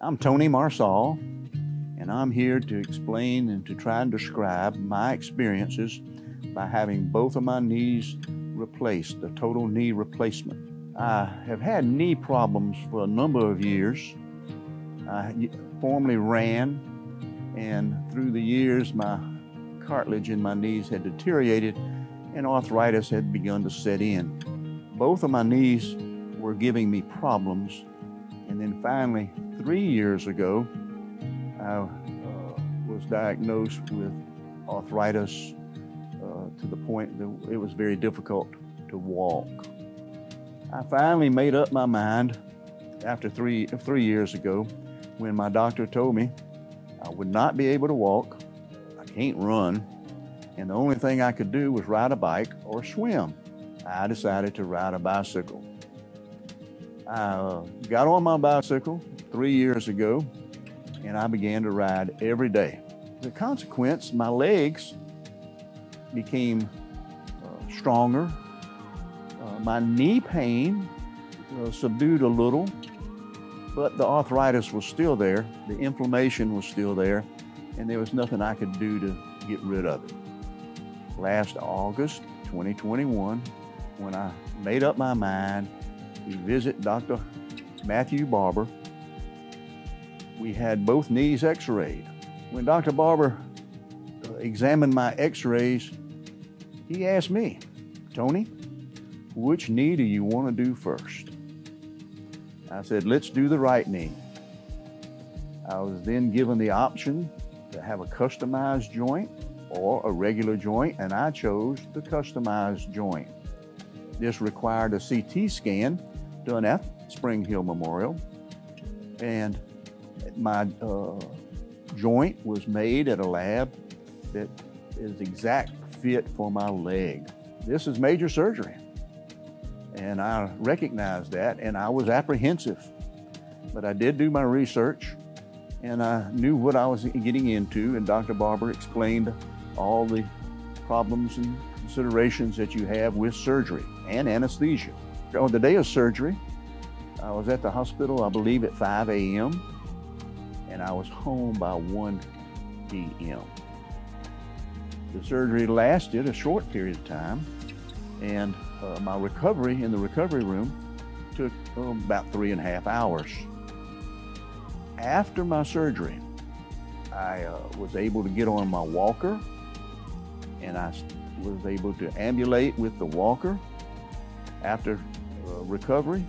I'm Tony Marsal, and I'm here to explain and to try and describe my experiences by having both of my knees replaced, a total knee replacement. I have had knee problems for a number of years. I formerly ran, and through the years, my cartilage in my knees had deteriorated and arthritis had begun to set in. Both of my knees were giving me problems, and then finally, 3 years ago, I was diagnosed with arthritis to the point that it was very difficult to walk. I finally made up my mind after three years ago when my doctor told me I would not be able to walk, I can't run, and the only thing I could do was ride a bike or swim. I decided to ride a bicycle. I got on my bicycle 3 years ago, and I began to ride every day. As a consequence, my legs became stronger. My knee pain subdued a little, but the arthritis was still there, the inflammation was still there, and there was nothing I could do to get rid of it. Last August 2021, when I made up my mind to visit Dr. Barber, we had both knees x-rayed. When Dr. Barber examined my x-rays, he asked me, "Tony, which knee do you want to do first?" I said, "Let's do the right knee." I was then given the option to have a customized joint or a regular joint, and I chose the customized joint. This required a CT scan done at Spring Hill Memorial, and my joint was made at a lab that is exact fit for my leg. This is major surgery, and I recognized that, and I was apprehensive, but I did do my research, and I knew what I was getting into, and Dr. Barber explained all the problems and considerations that you have with surgery and anesthesia. On the day of surgery, I was at the hospital, I believe at 5 a.m., and I was home by 1 p.m. The surgery lasted a short period of time, and my recovery in the recovery room took about 3.5 hours. After my surgery, I was able to get on my walker, and I was able to ambulate with the walker. After recovery,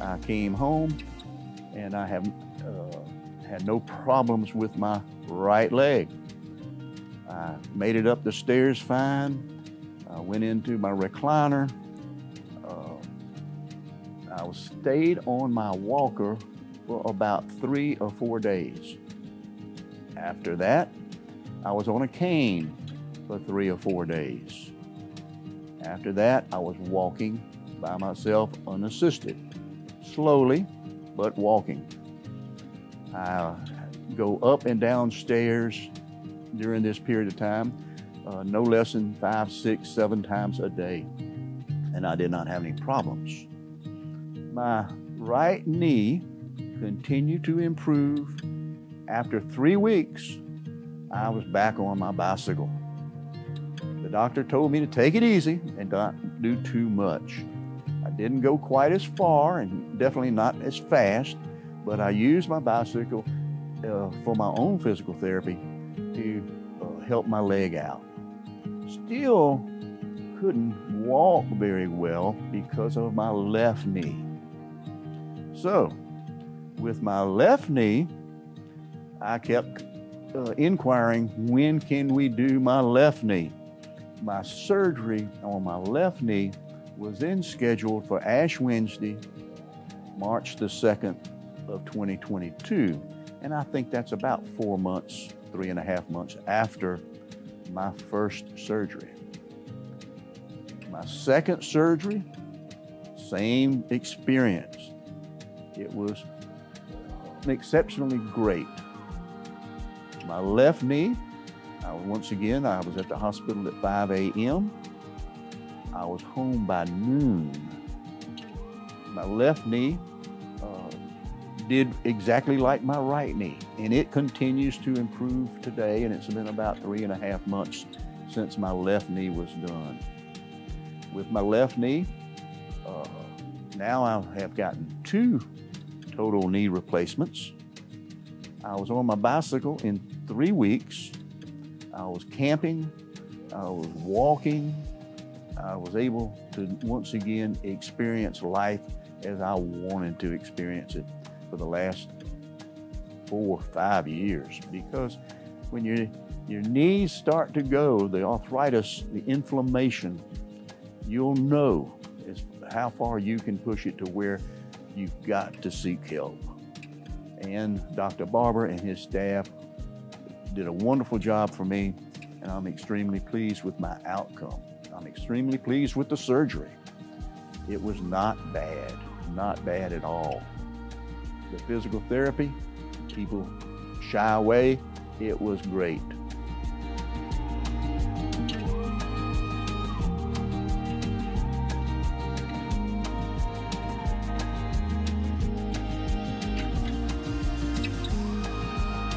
I came home, and I have had no problems with my right leg. I made it up the stairs fine. I went into my recliner. I stayed on my walker for about 3 or 4 days. After that, I was on a cane for 3 or 4 days. After that, I was walking by myself unassisted, slowly, but walking. I go up and down stairs during this period of time, no less than 5, 6, 7 times a day, and I did not have any problems. My right knee continued to improve. After 3 weeks, I was back on my bicycle. The doctor told me to take it easy and not do too much. I didn't go quite as far and definitely not as fast, but I used my bicycle for my own physical therapy to help my leg out. Still couldn't walk very well because of my left knee. So, with my left knee, I kept inquiring, when can we do my left knee? My surgery on my left knee was then scheduled for Ash Wednesday, March the 2nd of 2022. And I think that's about 4 months, 3.5 months after my first surgery. My second surgery, same experience. It was exceptionally great. My left knee, once again, I was at the hospital at 5 a.m. I was home by noon. My left knee did exactly like my right knee, and it continues to improve today, and it's been about 3.5 months since my left knee was done. With my left knee, now I have gotten 2 total knee replacements. I was on my bicycle in 3 weeks. I was camping, I was walking. I was able to once again experience life as I wanted to experience it for the last 4 or 5 years. Because when your knees start to go, the arthritis, the inflammation, you'll know how far you can push it to where you've got to seek help. And Dr. Barber and his staff did a wonderful job for me, and I'm extremely pleased with my outcome. I'm extremely pleased with the surgery. It was not bad at all. The physical therapy, people shy away. It was great.